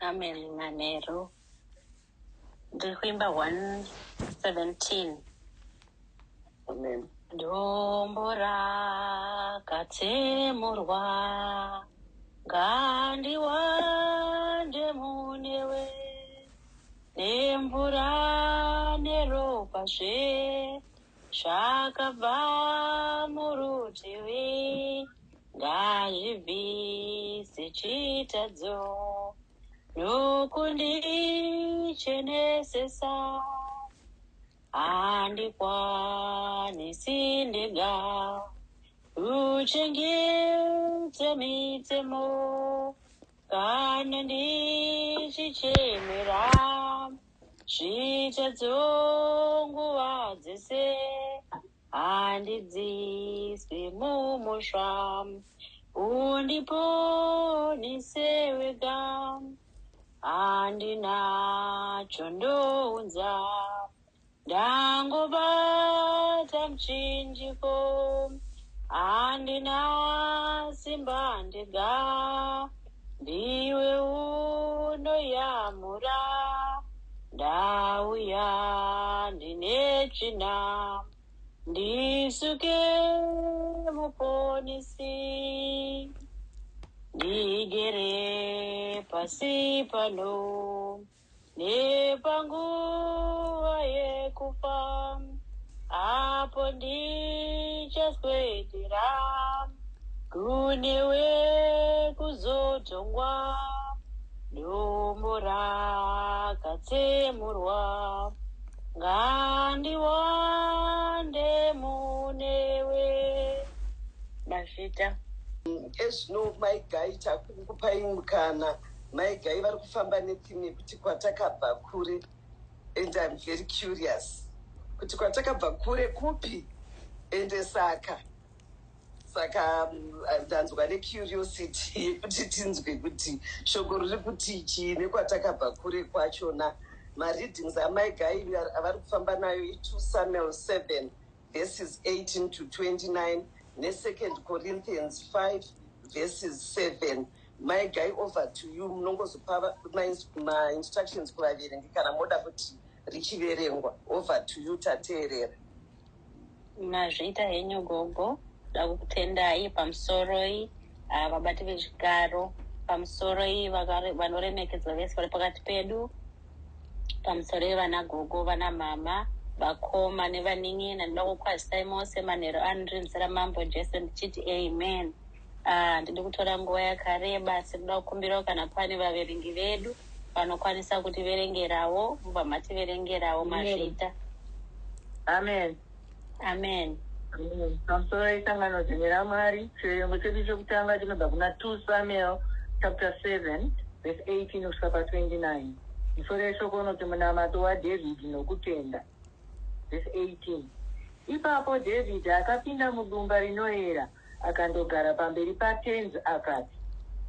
Amen. Manero. Ndikuimba 117. Amen. Dombo rakatsemurwa ngandiwande munewe nemvura neropa zvakabva murutivi ngazvibvise chitadzo nokundichenesesa handikwanisi ndega uchengete mitemo kana ndichichemera zvitadzo nguva dzese handidziswi mumusha undiponese wega handinacho ndounza ndangobata muchinjiko handina simba ndega ndiwe unoyamura ndauya ndine tsvina ndisuke muponesi ndigere pasi pano nepanguva yekufa apo ndichaswedera kunewe kuzotongwa dombo rakatsemurwa ngandiwande munewe. Mashita. Ezvino maigai takukupai mukana maigai vari kufamba nethime yekuti kwatakabva kure, and I'm very curious kuti kwatakabva kure kupi, ende saka ndanzwa necuriosity yekuti tinzwe kuti shoko riri kuti chii nekwatakabva kure kwachona. Mareadings amaigai avari kufamba nayo i2 Samuel 7 verses 18 to 29 ne2 Corinthians 5 verses 7. My guy, over to you. Munongozopa ma-instructions kuvaverengi kana moda kuti richiverengwa. Over to you, tateerera. Mazvita henyu gogo ndakutendai pamusoroi vabati vechigaro pamusoroi vanoremekedzwa vese vari pakati pedu, pamusoroi vana gogo vana mama vakoma nevanin'ina. Ndinoda kukwazisai mose manheru anorinzira mambo Jesu ndichiti amen. Ndidi kutora nguva yakareba asi ndoda kukumbirawo kana pane vaverengi vedu vanokwanisa kutiverengerawo mubva mativerengerawo mazvita. Amen. Amen. Pamusoro isangano dzimwe raMwari, chiverengo chedu chokutanga chinobva kuna 2 Samuel chapter 7 verse 18 kusvika pa29. Musoro yeshoko unoti munamato waDhavhidhi nokutenda. Verse 18. Ipapo Dhavhidhi akapinda mudumba rinoera akandogara pamberi patenzi akati,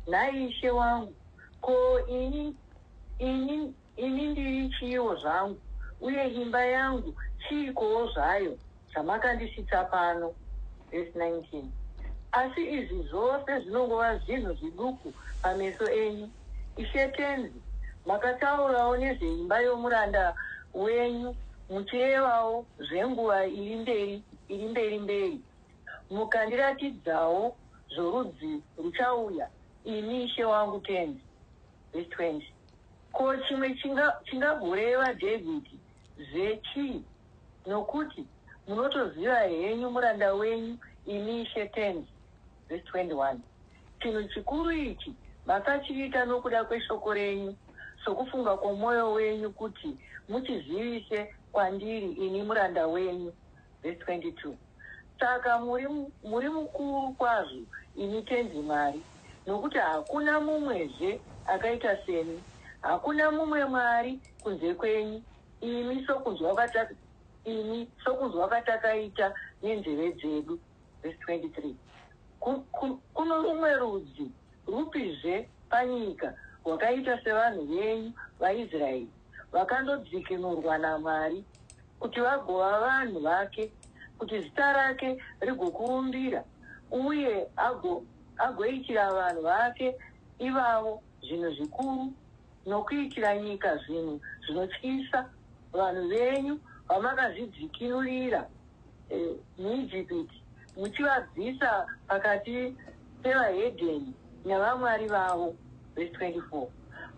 nhai ishe wangu, ko ini ndiri chiiwo zvangu, uye imba yangu chiikowo zvayo zvamakandisvitsa pano. Verse 19. Asi izvi zvose zvinongova zvinhu zviduku pameso enyu, ishe tenzi. Makataurawo nezveimba yomuranda wenyu muchirevawo zvenguva iri mberi. Mukandiratidzawo zvorudzi ruchauya, ini ishe wangu tenzi. Verse 20. Ko chimwe chingagoreva Dhavhidhi zvechii? Nokuti munotoziva henyu muranda wenyu, ini ishe tenzi. Verse 21. Chinhu chikuru ichi makachiita nokuda kweshoko renyu, sokufunga kwomwoyo wenyu kuti muchizivise kwandiri ini muranda wenyu. Verse 22. Saka muri mukuru kwazvo ini tenzi Mwari, nokuti hakuna mumwezve akaita semi, hakuna mumwe Mwari kunze kwenyu, imi sokunzwa kwatakaita nenzeve dzedu. Verse 23. Kuno rumwe rudzi rupizve panyika rwakaita sevanhu venyu vaIsraeri, vakandodzikinurwa naMwari kuti vagova vanhu vake, kuti zita rake rigokurumbira, uye agoitira vanhu vake ivavo zvinhu zvikuru nokuitira nyika zvinhu zvinotyisa vanhu venyu vamakazvidzikinurira muIjipiti, muchivabvisa pakati pevahedheni navamwari vavo. Verse 24.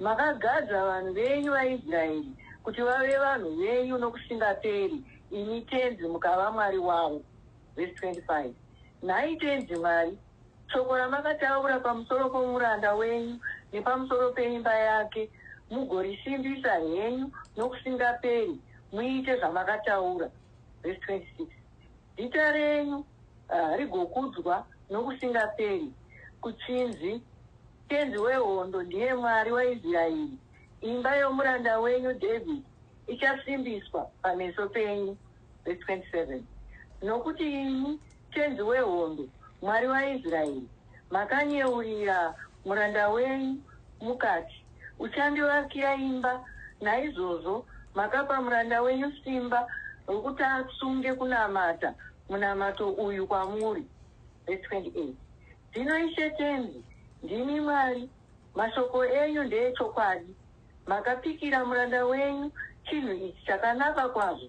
Makagadza vanhu venyu vaIsraeri kuti vave vanhu venyu nokusingaperi, imi tenzi mukava Mwari wavo. Verse 25. Nhai tenzi Mwari, shoko ramakataura pamusoro pomuranda wenyu nepamusoro peimba yake, mugorisimbisa henyu nokusingaperi, muite zvamakataura. Verse 26. Zita renyu rigokudzwa nokusingaperi. Kuchinzi, tenzi wehondo ndiye Mwari waIsraeri. Imba yomuranda wenyu David ichasimbiswa pameso penyu. Verse 27. Nokuti imi tenzi wehondo, Mwari waIsraeri, makanyeurira muranda wenyu mukati, uchandivakira imba. Naizvozvo makapa muranda wenyu simba rokuti atsunge kunamata munamato uyu kwamuri. Verse 28. Zvino Ishe tenzi, ndimi Mwari, mashoko enyu ndeechokwadi. Makapikira muranda wenyu chinhu ichi chakanaka kwazvo.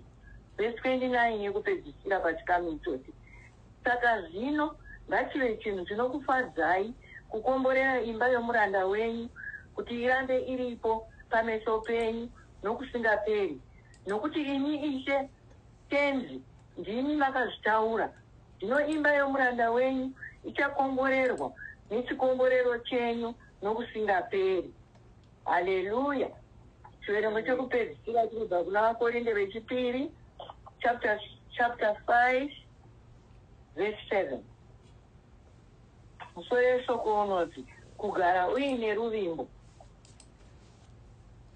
Verse 29 yekupedzisira pachikamu ichochi. Saka zvino ngachive chinhu chinokufadzai kukomborera imba yomuranda wenyu, kuti irambe iripo pameso penyu nokusingaperi. Nokuti imi Ishe tenzi ndimi makazvitaura. Zvino imba yomuranda wenyu ichakomborerwa nechikomborero chenyu nokusingaperi. Haleluya. Chiverengo chekupedzisira chinobva kuna Vakorinde vechipiri, chapter 5 verse 7. Musoro shoko unoti kugara uine ruvimbo.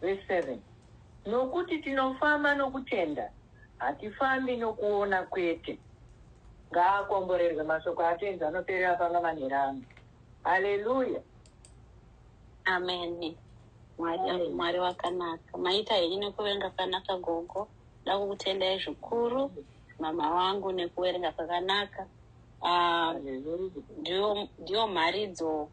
Verse 7. Nokuti tinofamba nokutenda, hatifambi nokuona kwete. Ngaakomborerwe mashoko atenzi anoperera panga manherano. Haleluya. Amen. Mwari wakanaka. Maita henyu nekuverenga kwakanaka gogo. Nda kukutendai zvikuru mama wangu nekuverenga kwakanaka. Ndiyo mharidzo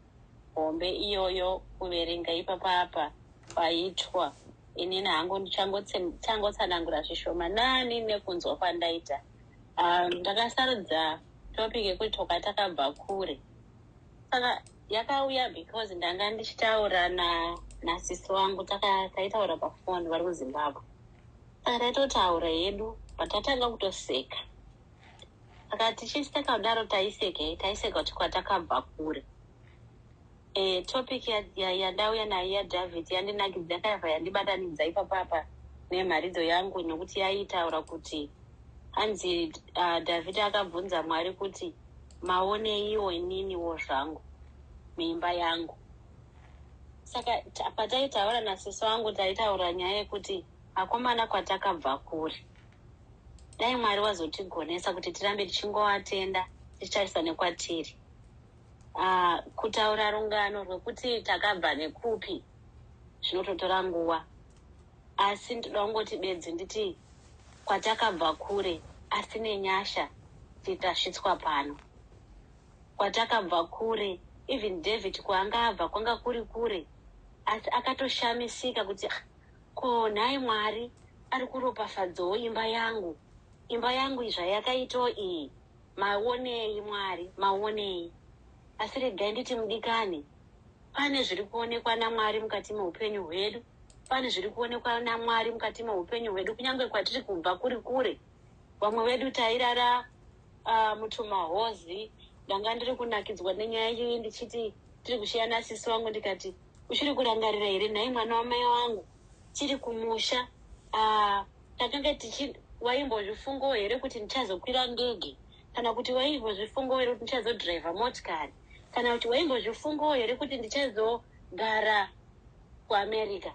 hombe iyoyo kuverenga ipapapa paitwa. Inini hangu ndichangotsanangura zvishomanani nekunzwa kwandaita. Ndakasarudza topic yekuti toka takabva kure. Saka yakauya because ndanga ndichitaura nasisi wangu taitaura pafoni vari kuZimbabwe. Saka taitotaura hedu patatanga kutoseka. Saka tichiseka kudaro taiseka kuti kwatakabva kure. Topic yandauya nayo yaDhavidhi yandinakidza yakabva yandibatanidza ipapapa nemharidzo yangu, nokuti yaitaura kuti hanzi Dhavhidhi akabvunza Mwari kuti maoneiwo ininiwo zvangu muimba yangu. Saka pataitaura nasisi wangu taitaura nyaya yekuti akomana kwatakabva kure. Dai Mwari wazotigonesa kuti tirambe tichingovatenda tichitarisane kwatiri. Kutaura rungano rwekuti takabva nekupi zvinototora nguva. Asi ndoda kungoti bedzi nditi kwatakabva kure asi nenyasha titasvitswa pano. Kwatakabva kure, even David kwaanga abva kwanga kuri kure, asi akatoshamisika kuti ko nhai Mwari ari kuropafadzawo imba yangu. Imba yangu zvayakaitawo iyi. Maonei Mwari, maonei. Asi regai nditi mudikani, pane zviri kuonekwa naMwari mukati meupenyu hwedu. Pane zviri kuonekwa naMwari mukati meupenyu hwedu, kunyange kwatiri kubva kuri kure. Vamwe vedu tairara mutumahozi. Ndanga ndiri kunakidzwa nenyaya iyi ndichiti tiri kushiyana sisi wangu ndikati uchiri kurangarira here nhai mwana wamai wangu tiri kumusha. Takanga waimbozvifungawo here kuti ndichazokwira ndege, kana kuti waimbozvifungawo here kuti ndichazodhiraivha motikari, kana kuti waimbozvifungawo here kuti ndichazogara kuAmerica.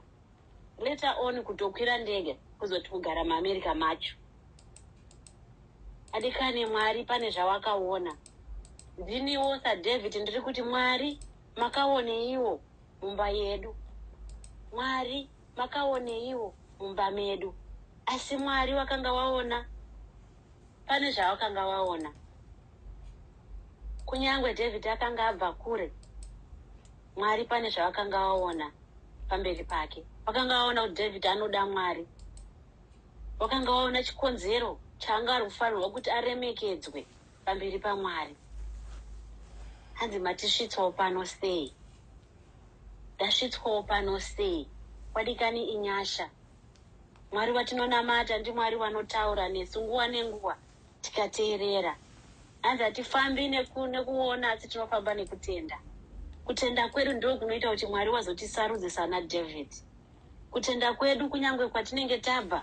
Later on kutokwira ndege kuzoti kugara muAmerica macho. Adikani Mwari pane zvawakaona. Ndiniwo saDhavidhi ndiri kuti Mwari makaoneiwo mumba yedu. Mwari makaoneiwo mumba medu. Asi Mwari wakanga waona. Pane zvawakanga waona. Kunyangwe David akanga abva kure, Mwari pane zvawakanga waona. pamberi pake. Vakanga vaona kuti David anoda Mwari. Vakanga vaona chikonzero chaanga ari kufanirwa kuti aremekedzwe pamberi paMwari. Hanzi matisvitsawo pano sei. Ndasvitswawo pano sei. Wadikani inyasha. Mwari watinonamata ndiMwari wanotaura nesu nguva nenguva tikateerera. Hanzi hatifambi nekuona asi tinofamba nekutenda. Kutenda kwedu ndiko kunoita kuti Mwari wazotisarudza naDavid. Kutenda kwedu kunyangwe kwatinenge tabva,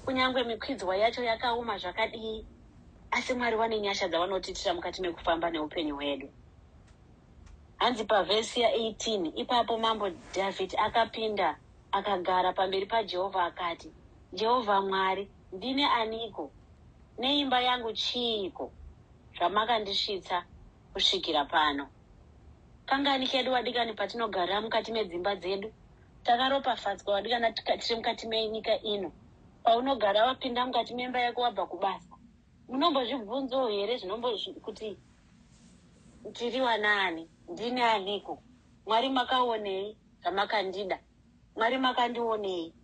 kunyangwe mikwidzwa yacho yakaoma zvakadii, asi Mwari wane nyasha dzavanotiitira mukati mekufamba neupenyu hwedu. Hanzi pavhesi ya18, ipapo mambo David akapinda akagara pamberi paJehovha akati, Jehovha Mwari, ndine aniko, neimba yangu chiiko, zvamakandisvitsa kusvikira pano. Kangani kedu wadikani patinogara mukati medzimba dzedu, takaropafadzwa wadikana tiri mukati menyika ino. Paunogara wapinda mukati memba yako wabva kubasa, munombozvibvunzawo here kuti tiri wanani, ndine aniko, Mwari makaonei zvamakandida, Mwari makandionei?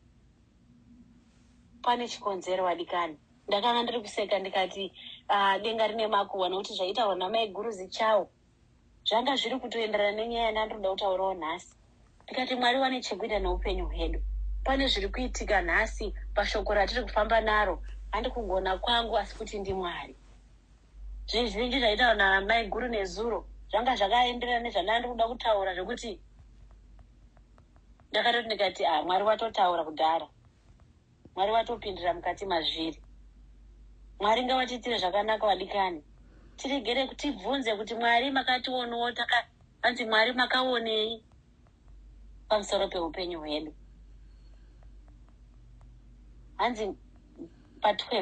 Pane chikonzero wadikani. Ndakanga ndiri kuseka ndikati denga rine makuhwa nokuti zvaitaurwa namai Guruzi Chao zvanga zviri kutoenderana nenyaya yandinoda kutaurawo nhasi. Ndikati Mwari wane chekuita neupenyu hwedu. Pane zviri kuitika nhasi pashoko ratiri kufamba naro, handi kugona kwangu asi kuti ndiMwari. Zvizhinji zvaitaurwa namai Guru nezuro zvanga zvakaenderana nezvandandikuda kutaura, zvokuti ndakatoti ndikati Mwari watotaura kudhara, Mwari watopindira mukati mazviri. Mwari ngawatiitire zvakanaka wadikani. Tiregere kutibvunze kuti Mwari makationewo, hanzi Mwari makaonei pamusoro peupenyu hwedu. Hanzi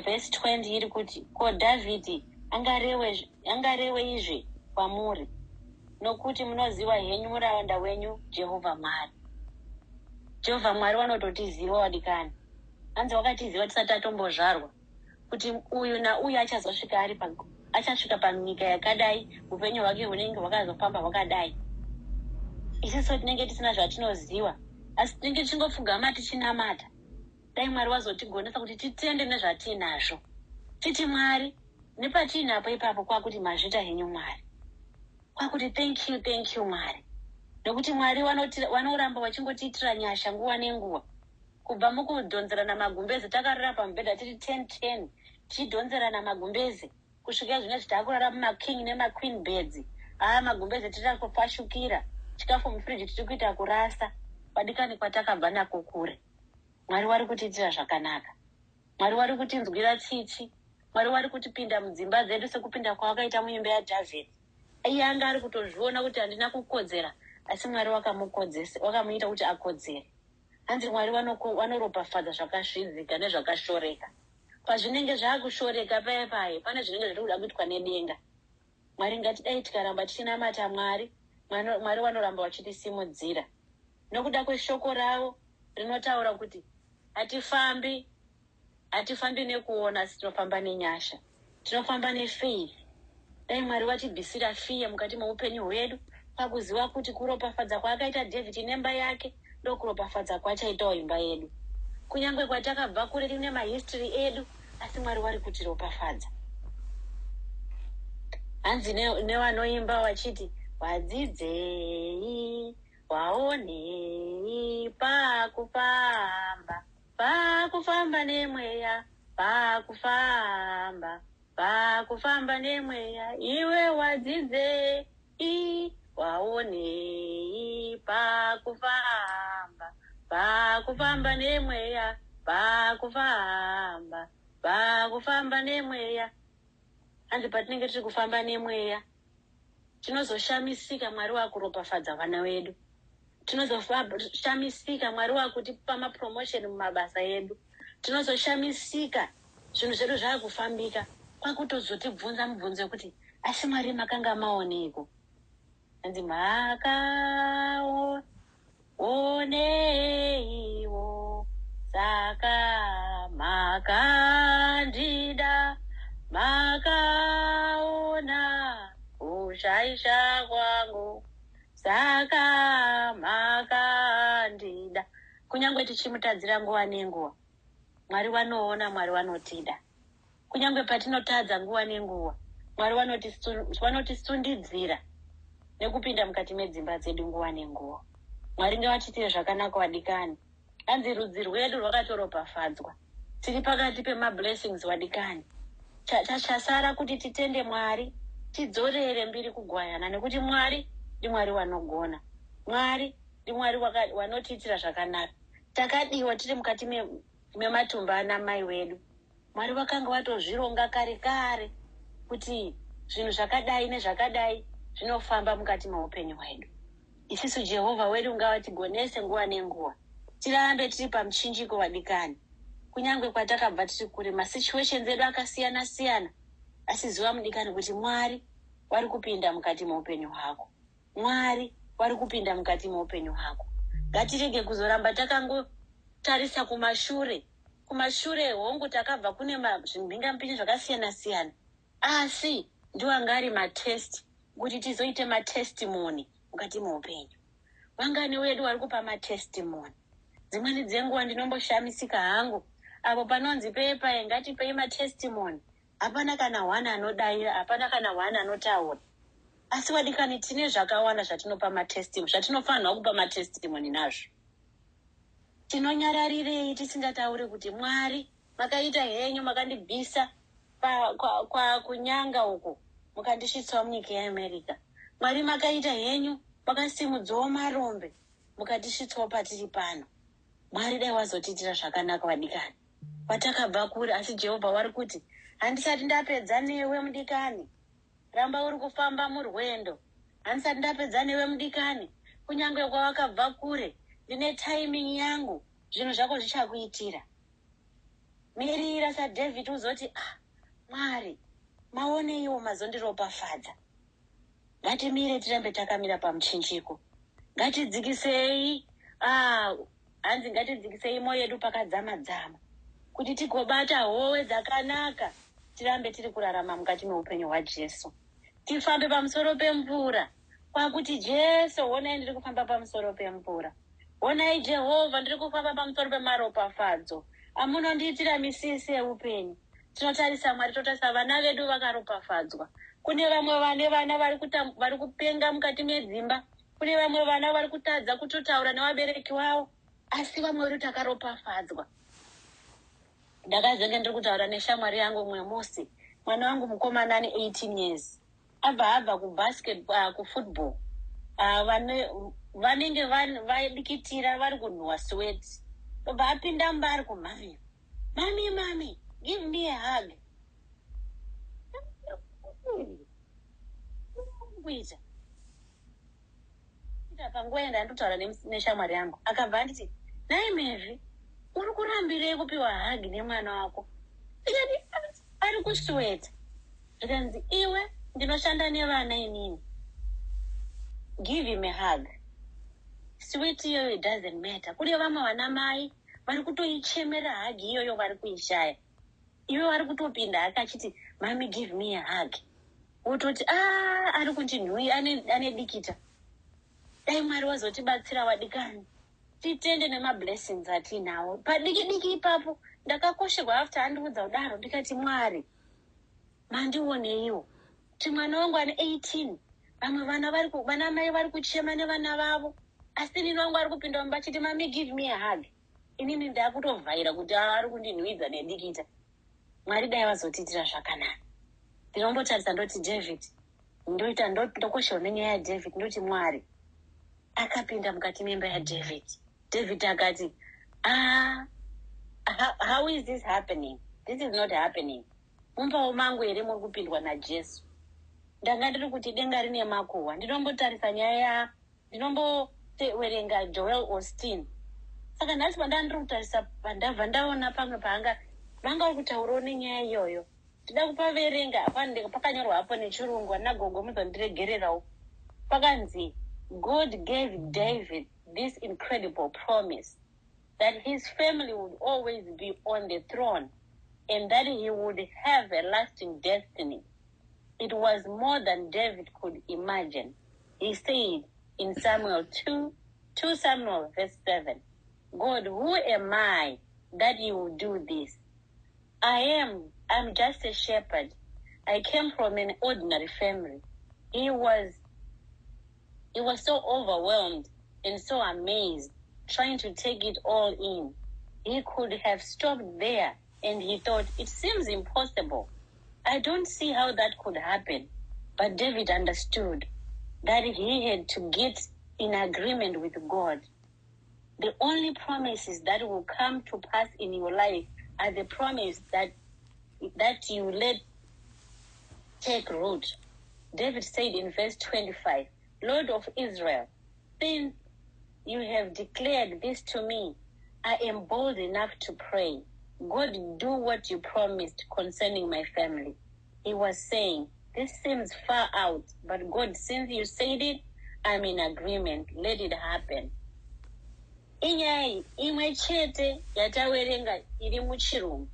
vhesi 20 iri kuti, ko Dhavhidhi angarewe izve kwamuri, nokuti munoziva henyu muranda wenyu Jehovha Mwari. Jehovha Mwari wanototiziva wadikani. Hanzi wakatiziva tisati atombozvarwa kuti uyu nauyu achasvika panyika yakadai, upenyu hwake hunenge hwakazofamba hwakadai. Isusu tinenge tisina zvatinoziva, asi tinenge tichingopfugama tichinamata. Dai Mwari wazotigonesa kuti titende nezvatinazvo, titi Mwari nepatinapo ipapo kwakuti mazvita henyu Mwari, kwakuti thank you Mwari. Nokuti Mwari vanoramba vachingotiitira nyasha nguva nenguva. Kubva mukudhonzerana magumbezi takarara pamubhedha tiri 10-10 tichidhonzerana magumbezi, kusvika zvino takurara mumaking nemaqueen beds. Magumbezi tiri kupashukira, chikafu mufriji tiri kuita kurasa, wadikani kwatakabva nako kure. Mwari wari kutiitira zvakanaka. Mwari wari kutinzwira tsitsi. Mwari wari kutipinda mudzimba dzedu sekupinda kwawakaita muimba yaDhavhidhi. Iye anga ari kutozviona kuti handina kukodzera, asi Mwari wakamuita kuti akodzere. Hanzi Mwari wanoropafadza zvakasvidzika nezvakashoreka. Pazvinenge zvaakushoreka paye pane zvinenge zviri kuda kuitwa nedenga. Mwari ngatidai tikaramba tichinamata Mwari, Mwari wanoramba wachitisimudzira. Nokuda kweshoko ravo rinotaura kuti hatifambi nekuona, asi tinofamba nenyasha, tinofamba nefaith. Dai Mwari watibvisira fiye mukati meupenyu hwedu, pakuziva kuti kuropafadza kwaakaita Dhavhidhi nemba yake ndokuropafadza kwachaitawo imba yedu. Kunyangwe kwatakabva kure tine mahistory edu, asi Mwari wari kutiropafadza. Hanzi nevanoimba vachiti, wadzidzei waonei pakufamba nemweya, pakufamba nemweya, iwe wadzidzei waonei pakufamba nemweya, pakufamba nemweya. Hanzi patinenge tiri kufamba nemweya tinozoshamisika Mwari wakuropafadza vana vedu, tinozoshamisika Mwari wakutipa mapromotion mumabasa edu, tinozoshamisika zvinhu zvedu zvakufambika, kwakutozotibvunza mubvunzo wekuti asi Mwari makanga maoneiko? Hanzi makaoneiwo, saka makandida, makaona kushaisha kwangu, saka makandida. Kunyangwe tichimutadzira nguva nenguva. Mwari vanoona, Mwari vanotida. Kunyangwe patinotadza nguva nenguva, Mwari vanotisundidzira nekupinda mukati medzimba dzedu nguva nenguva. Mwari ngavatiitire zvakanaka vadikani. Hanzi rudzi rwedu rwakatoropafadzwa. Tiri pakati pemablessings vadikani. Chasara kuti titende Mwari, tidzorere mbiri kugwayana, nekuti Mwari ndiMwari vanogona. Mwari ndiMwari wanotiitira zvakanaka. Takadiwa tiri mukati mematumba ana mai wedu. Mwari vakanga vatozvironga kare kare kuti zvinhu zvakadai nezvakadai zvinofamba mukati meupenyu hwedu. Isusu Jehovha wedu ngavatigonese nguva nenguva. Tirambe tiri pamuchinjiko vadikani. Kunyangwe kwatakabva tiri kure, masituations edu akasiyana siyana. Asi zuva mudikani kuti Mwari vari kupinda mukati meupenyu hwako. Mwari vari kupinda mukati meupenyu hwako. Ngatirege kuzoramba takangotarisa kumashure. Kumashure hongu takabva kune zvimhingamupinyi zvakasiyana siyana. Asi ndiwo ngari matest kuti tizoite matestimony mukati meupenyu. Vangani wedu vari kupa matestimony. Dzimweni dzenguva ndinomboshamisika hangu apo panonzi pepa ngatipei matestimony. Hapana kana wana anodaira, hapana kana wana anotaura. Asi vadikani tine zvakawanda zvatinopa matestimony, zvatinofanirwa kupa matestimony nazvo. Tinonyararirei tisingatauri kuti Mwari makaita henyu, makandibvisa kunyanga uko mukandisvitsawo munyika yeAmerica. Mwari makaita henyu, makasimudzawo marombe mukandisvitsawo patiri pano. Mwari dai wazotiitira zvakanaka vadikani. Patakabva kure, asi Jehovha vari kuti handisati ndapedza newe mudikani. Ramba uri kufamba murwendo. Handisati ndapedza newe mudikani. Kunyangwe kwawakabva kure, ndine timing yangu, zvinhu zvako zvichakuitira. Mirira saDhavid uzoti, Mwari, maoneiwo mazondiropafadza. Ngatimire tirambe takamira pamuchinjiko. Ngatidzikisei, hanzi ngatidzikisei moyo yedu pakadzama-dzama. Kuti tigobata howe dzakanaka, tirambe tiri kurarama mukati meupenyu hwaJesu. Tifambe pamusoro pemvura. Kwakuti Jesu, honai ndiri kufamba pamusoro pemvura. Honai Jehovha, ndiri kufamba pamusoro pemaropafadzo. Amunondiitira misisi yeupenyu. Tinotarisa Mwari, totarisa vana vedu vakaropafadzwa. Kune vamwe vana vari kupenga mukati medzimba. Kune vamwe vana vari kutadza kutotaura nevabereki vavo. Asi vamwe vedu takaropafadzwa. Ndakazenge ndiri kutaura neshamwari yangu mwe musi. Mwana wangu mukomana ane 18 years. Abva kufootball. Vanenge vadikitira vari kunhuhwa sweat. Obva apinda mbari kumami. Mami, give me a hug. Kuita. Panguva ndandotaura neshamwari yangu. Akabva anditi, nai Mary, uri kurambirei kupiwa hug nemwana wako? Ikati ari kusweta. Zvikanzi iwe ndinoshanda nevana inini. Give him a hug. Sweet iyoyo doesn't matter. Kune vamwe vana mai vari kutoichemera hug iyoyo vari kuishaya. Iwe vari kutopinda akachiti, mami give me a hug. Wototi, ari kundinhui ane dikita. Dai Mwari wazotibatsira vadikani. Titende nemablessings atinawo. Padiki ipapo ndakakosherwa after andiudza kudaro ndikati Mwari, mandioneiwo. Kuti mwana wangu ane 18. Vamwe vana mai vari kuchema nevana vavo. Asi inini wangu ari kupinda mumba achiti mami give me a hug. Inini ndakutovhaira kuti ari kundinhuidza nedikita. Mwari dai vazotiitira zvakanaka. Ndinombotarisa ndoti David. Ndokosherwa nenyaya yaDavid ndoti Mwari akapinda mukati memba yaDavid. David akati, how is this happening? This is not happening. Mumbawo mangu here muri kupindwa naJesu. Ndanga ndiri kuti denga rine makuhwa. Ndinombotarisa nyaya ndinombowerenga Joel Osteen. Saka nhasi pandandiri kutarisa pandabva ndaona pamwe vanga vari kutaurawo nenyaya iyoyo. Ndida kupaverenga pakanyorwa hapo nechirungu, nagogo muzondiregererawo. Pakanzi, God gave David this incredible promise that his family would always be on the throne and that he would have a lasting destiny. It was more than David could imagine. He said in 2 Samuel verse 7, God, who am I that you will do this? I'm just a shepherd. I came from an ordinary family. He was so overwhelmed and so amazed, trying to take it all in. He could have stopped there, and he thought, it seems impossible. I don't see how that could happen. But David understood that he had to get in agreement with God. The only promises that will come to pass in your life are the promise that you let take root. David said in verse 25, Lord of Israel, since you have declared this to me, I am bold enough to pray. God, do what you promised concerning my family. He was saying, this seems far out, but God, since you said it, I'm in agreement. Let it happen. Inyai imwe chete yatawerenga iri muchirungu.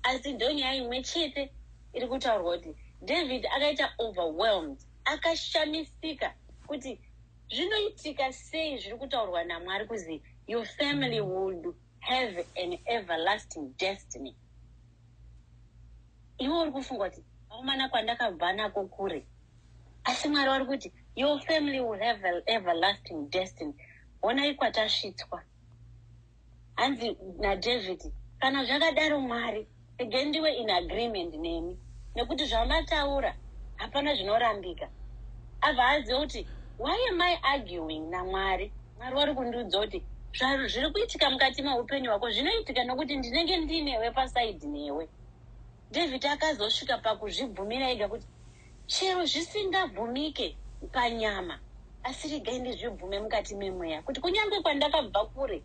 Asi ndonyaya imwe chete iri kutaurwa kuti David akaita overwhelmed, akashamisika kuti zvinoitika sei zviri kutaurwa naMwari kuzi your family would have an everlasting destiny. Iwe uri kufunga kuti akomana kwandakabva nako kure, asi Mwari vari kuti your family will have an everlasting destiny. Honai kwatasvitswa. Hanzi naDavid, kana zvakadaro Mwari, again ndiwe in agreement nemi, nekuti zvamataura hapana zvinorambika. Abva aziva kuti why am I arguing naMwari? Mwari vari kundiudza kuti zvanhu zviri kuitika mukati meupenyu hwako zvinoitika nokuti ndinenge ndinewe pasaidhi newe. David akazosvika pakuzvibvumira ega kuti chero zvisingabvumike panyama, asi regai ndizvibvume mukati memweya kuti kunyange kwandakabva kure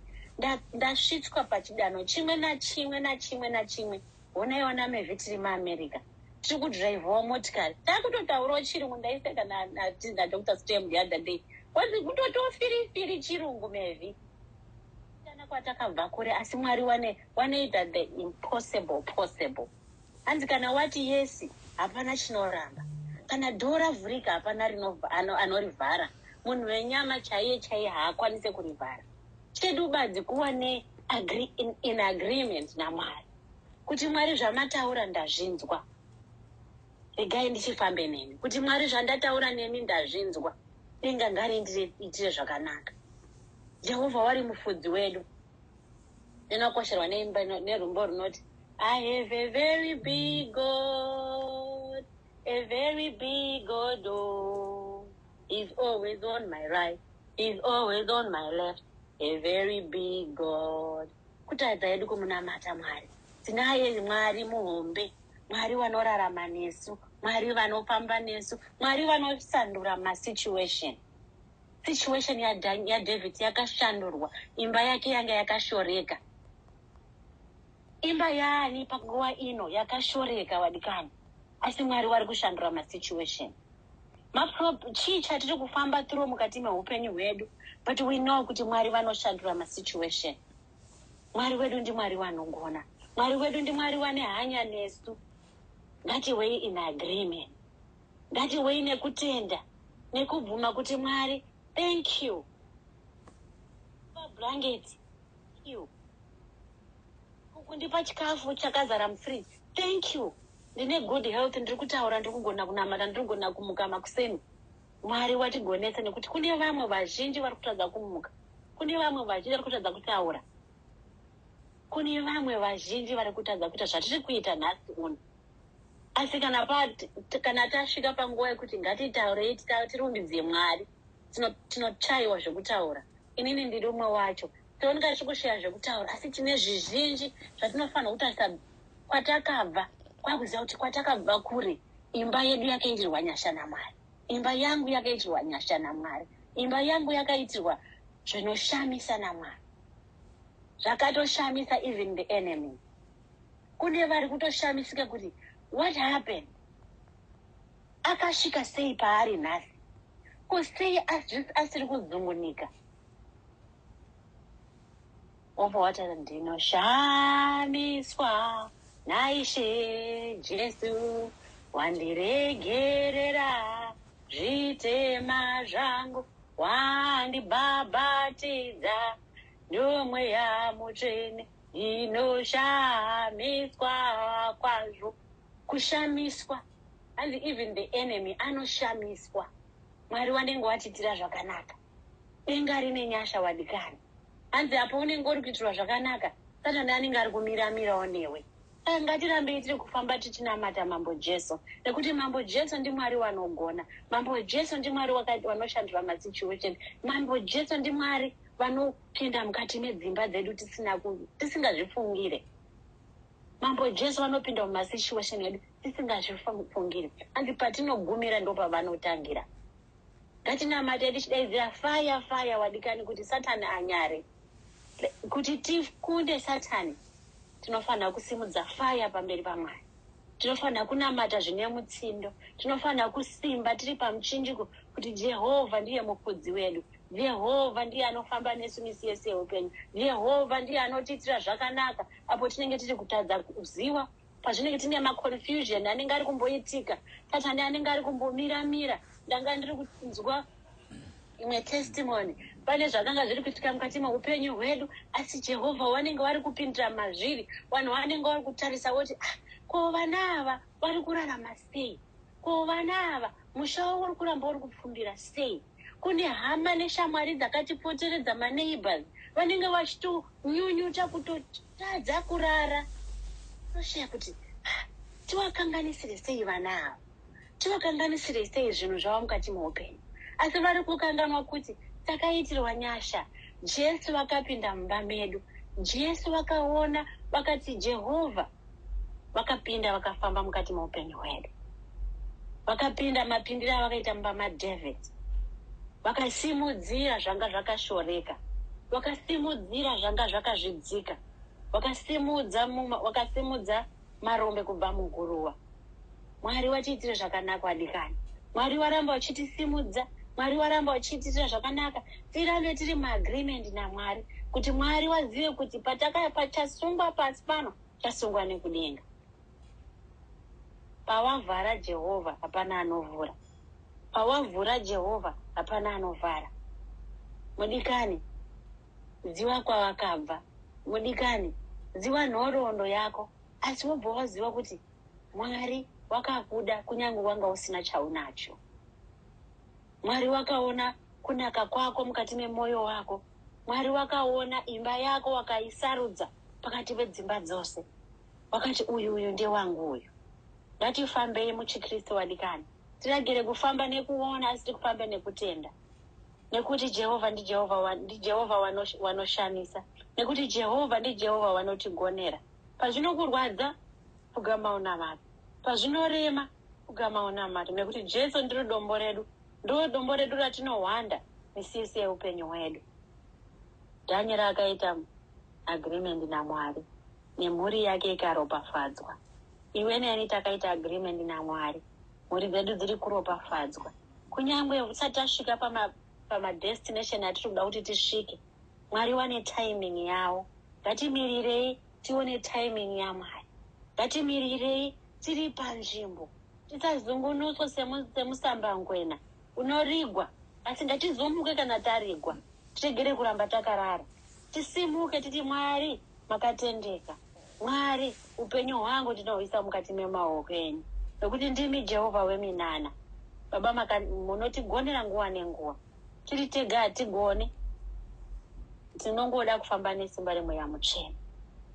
ndasvitswa pachidanho chimwe nachimwe. Honaiona mevhi tiri muAmerica, tiri kudhiraivhawo motikari, takutotaurawo chirungu. Ndaiseka naDr Stem the other day, wazi kutotofirifiri chirungu mevhi. Tana kwatakabva kure, asi Mwari wanoita the impossible possible. Hanzi kana wati yesi, hapana chinoramba. Kana dhoo ravhurika, hapana anorivhara. Munhu wenyama chaiye haakwanise kurivhara. Chedu badzi kuva in agreement naMwari. Kuti Mwari zvamataura ndazvinzwa, regai ndichifambe nemi. Kuti Mwari zvandataura nemi ndazvinzwa, denga ngarindiitire zvakanaka. Jehovha wari mufudzi wedu. Ndinokosherwa nerumbo runoti, I have a very big God, a very big God, oh. He's always on my right, he's always on my left, a very big God. Kutaedza yedu kumunamata Mwari. Tinaye Mwari muhombe, Mwari vanorarama nesu, Mwari vanofamba nesu, Mwari vanosandura masituation. Situation yaDavid yakashandurwa, imba yake yanga yakashoreka. Imba yaani panguva ino yakashoreka wadikani, asi Mwari vari kushandura masituation. Chii chatiri kufamba through mukati meupenyu hwedu, but we know kuti Mwari vanoshandura masituation. Mwari wedu ndi Mwari vanogona. Mwari wedu ndi Mwari wane hanya nesu. Ngatiwei in agreement. Ngatiwei nekutenda, nekubvuma kuti Mwari, thank you. Blanket, thank you. Kundipa chikafu chakazara mufriji, thank you. Ndine good health, ndiri kutaura, ndiri kugona kunamata, ndiri kugona kumuka makuseni. Mwari watigonesa nekuti kune vamwe vazhinji vari kutadza kumuka. Kune vamwe vazhinji vari kutadza kutaura. Kune vamwe vazhinji vari kutadza kuita zvatiri kuita nhasi uno. Asi kana tasvika panguva yekuti ngatitaurei, tirumbidze Mwari, tinochaiwa zvekutaura. Inini ndiri umwe wacho. Tioneka tiri kusheya zvekutaura, asi tine zvizhinji zvatinofanira kutarisa kwatakabva, kwakuziva kuti kwatakabva kure. Imba yedu yakaitirwa nyasha naMwari. Imba yangu yakaitirwa nyasha naMwari. Imba yangu yakaitirwa zvinoshamisa naMwari. Zvakatoshamisa even the enemy. Kune vari kutoshamisika kuti what happened? Akasvika sei paari nhasi? Kusei asiri kuzungunika? Obva wataura ndinoshamiswa naIshe Jesu, wandiregerera zvitema zvangu, wandibhabhatidza ndomweya mutsvene inoshamiswa kwazvo. Kushamiswa, and even the enemy anoshamiswa. Mwari wanenge wachitira zvakanaka. Denga rine nyasha wadikani. Hanzi apo unenge uri kuitirwa zvakanaka, Satani anenge ari kumira-mirawo newe. Ngatirambei tiri kufamba tichinamata Mambo Jesu, nekuti Mambo Jesu ndimwari wanogona. Mambo Jesu ndimwari wanoshandura masituation. Mambo Jesu ndimwari vanopinda mukati medzimba dzedu tisingazvifungire. Mambo Jesu vanopinda mumasituation edu tisingazvifungire. Hanzi patinogumira ndo pavanotangira. Ngatinamate tichidaidzira fire wadikani kuti Satani anyare. Kuti tikunde Satani, tinofanira kusimudza fire pamberi paMwari. Tinofanira kunamata zvine mutsindo. Tinofanira kusimba tiri pamuchinjiko kuti Jehovha ndiye mufudzi wedu. Jehovha ndiye anofamba nesu misi yese yeupenyu. Jehovha ndiye anotiitira zvakanaka apo tinenge tiri kutadza kuziva, pazvinenge tine maconfusion anenge ari kumboitika. Satani anenge ari kumbomira-mira. Ndanga ndiri kunzwa imwe testimony. Pane zvakanga zviri kuitika mukati meupenyu hwedu, asi Jehovha wanenge wari kupindira mazviri. Vanhu vanenge vari kutarisa kuti ko vana ava vari kurarama sei? Ko vana ava musha wavo uri kuramba uri kupfumbira sei? Kune hama neshamwari dzakatipoteredza, maneighbors vanenge vachitonyunyuta kutotadza kurara. Toshaya kuti tivakanganisire sei vana ava? Tivakanganisire sei zvinhu zvavo mukati meupenyu? Asi vari kukanganwa kuti takaitirwa nyasha. Jesu vakapinda mumba medu. Jesu vakaona, vakati Jehovha, vakapinda vakafamba mukati meupenyu hwedu. Vakapinda mapindiro avakaita mumba maDavid. Vakasimudzira zvanga zvakashoreka. Vakasimudzira zvanga zvakazvidzika. Vakasimudza marombe kubva muguruva. Mwari watiitire zvakanaka wadikani. Mwari waramba uchitisimudza. Mwari waramba uchitiitira zvakanaka. Tirambe tiri muagreement naMwari kuti Mwari wazive kuti pachasungwa pasi pano chasungwa nekudenga. Pawavhara Jehovha hapana anovhura. Pawavhura Jehovha hapana anovhara. Mudikani, ziva kwawakabva. Mudikani, ziva nhoroondo yako. Asi wobva waziva kuti Mwari wakakuda kunyange wanga usina chaunacho. Mwari wakaona kunaka kwako mukati memwoyo wako. Mwari wakaona imba yako wakaisarudza pakati pedzimba dzose. Wakati uyu ndiye wangu uyu. Ngatifambei muchiKristu wadikani. Tiragere kufamba nekuona asi tikufamba nekutenda. Nekuti Jehovha ndi Jehovha wanoshamisa. Nekuti Jehovha ndi Jehovha wanotigonera. Pazvinokurwadza ugama unamata. Pazvinorema ugama unamata. Nekuti Jesu ndiro dombo redu. Ndiro dombo redu ratinohwanda misi yese yeupenyu hwedu. Daniel akaita agreement naMwari. Nemhuri yake ikaropafadzwa. Iwe neni takaita agreement naMwari. Mhuri dzedu dziri kuropafadzwa. Kunyangwe usati tasvika pamadestination atiri kuda kuti tisvike. Mwari wane timing yawo. Ngatimirirei tione timing yaMwari. Ngatimirirei tiri panzvimbo. Tisazungunuswa semusambangwena unorigwa. Asi ngatizomuke kana tarigwa. Tiregere kuramba takarara. Tisimuke titi Mwari makatendeka. Mwari upenyu hwangu ndinohuisa mukati memaoko enyu. Nokuti ndimi Jehovha weminana. Baba munotigonera nguva nenguva. Tiri tega hatigone. Tinongoda kufamba nesimba remweya mutsvene.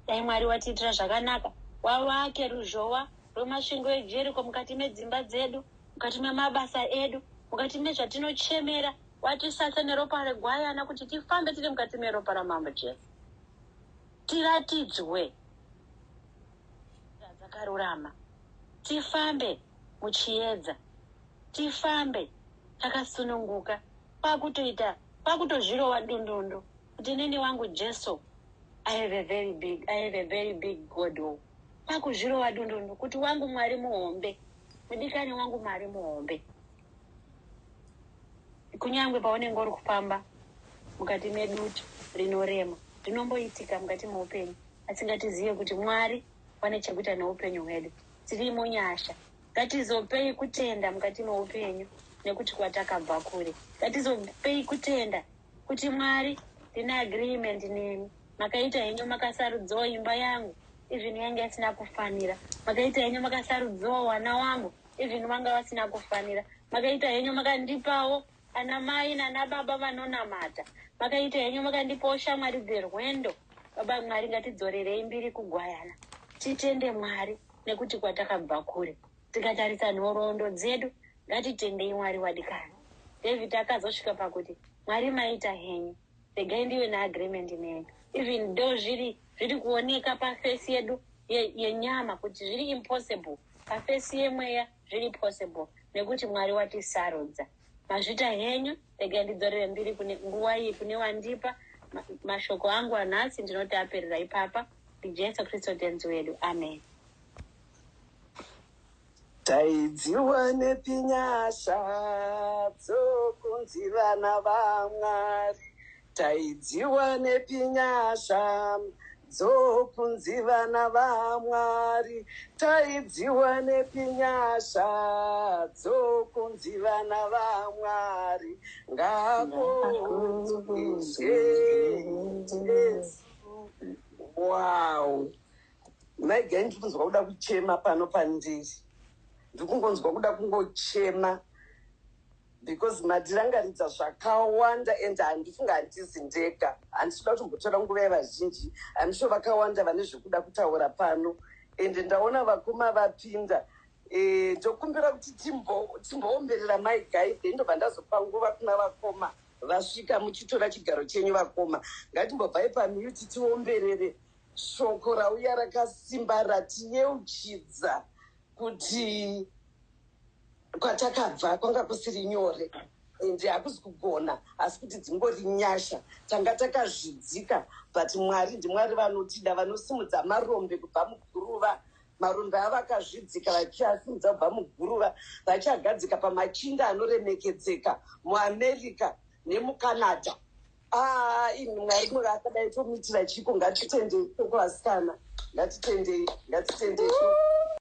Dai Mwari watiitira zvakanaka. Wavake ruzhowa rwemasvingo eJeriko mukati medzimba dzedu, mukati memabasa edu, mukati mezvatinochemera. Watisasa neropa regwayana kuti tifambe tiri mukati meropa raMambo Jesu. Tiratidzwe dzakarurama. Tifambe muchiedza. Tifambe takasununguka. Pakutozvirova dundundu. Kuti nini wangu Jesu, I have a very big God. Pakuzvirova dundundu. Kuti wangu Mwari muhombe. Mudikani wangu Mwari muhombe. Kunyangwe paunenge uri kufamba mukati medutu rinorema. Rinomboitika mukati meupenyu. Asi ngatizive kuti Mwari wane chekuita neupenyu hwedu. Tiri munyasha. Ngatizopei kutenda mukati meupenyu nekuti kwatakabva kure. Ngatizopei kutenda kuti Mwari ndine agreement nemi. Makaita henyu makasarudzawo imba yangu, even yange asina kufanira. Makaita henyu makasarudzawo wana wangu, even vanga vasina kufanira. Makaita henyu makandipawo ana mai nana baba vanonamata. Makaita henyu makandipawo shamwari dzerwendo. Baba Mwari, ngatidzorerei mbiri kugwayana. Titende Mwari nekuti kwatakabva kure. Tikatarisa nhoroondo dzedu, ngatitendei Mwari wadikana. David akazosvika pakuti Mwari maita henyu, regai ndiwe neagreement neni. Even ndo zviri kuoneka pafesi yedu yenyama kuti zviri impossible, pafesi yemweya zviri possible nekuti Mwari watisarudza. Mazvita henyu, regai ndidzorere mbiri nguva iyi kune wandipa. Mashoko angu anhasi ndinoti aperera ipapa. Jesu Kristu tenzi wedu. Amen. Taidziwa nepinyasha dzokunzi vana vaMwari. Taidziwa nepinyasha dzokunzi vana vaMwari. Taidziwa nepinyasha dzokunzi vana vaMwari. Ngakudzwe. Wow. Maigai ndikunzwa kuda kuchema pano pandiri. Ndikungonzwa kuda kungochema because matirangaridza zvakawanda and handifunga handisi ndega. Handisi kuda kutombotora nguva yevazhinji. Handisho vakawanda vane zvekuda kutaura pano. And ndaona vakoma vapinda. Ndokumbira kuti timboomberera Maigai ndobva ndazopa nguva kuna vakoma vasvika muchitora chigaro chenyu vakoma. Ngatimbobvai pamute tiomberere shoko rauya rakasimba ratiyeuchidza kuti kwatakabva kwanga kusiri nyore ende hakusi kugona asi kuti dzingori nyasha. Tanga takazvidzika but Mwari ndiMwari vanotida, vanosimudza marombe kubva muguruva. Marombe avakazvidzika vachiasimudza kubva muguruva, vachagadzika pamachinda anoremekedzeka muAmerica nemuCanada. Ini Mwari mwe akadai tomitira chiko. Ngatitendei toko vasikana, ngatitendei.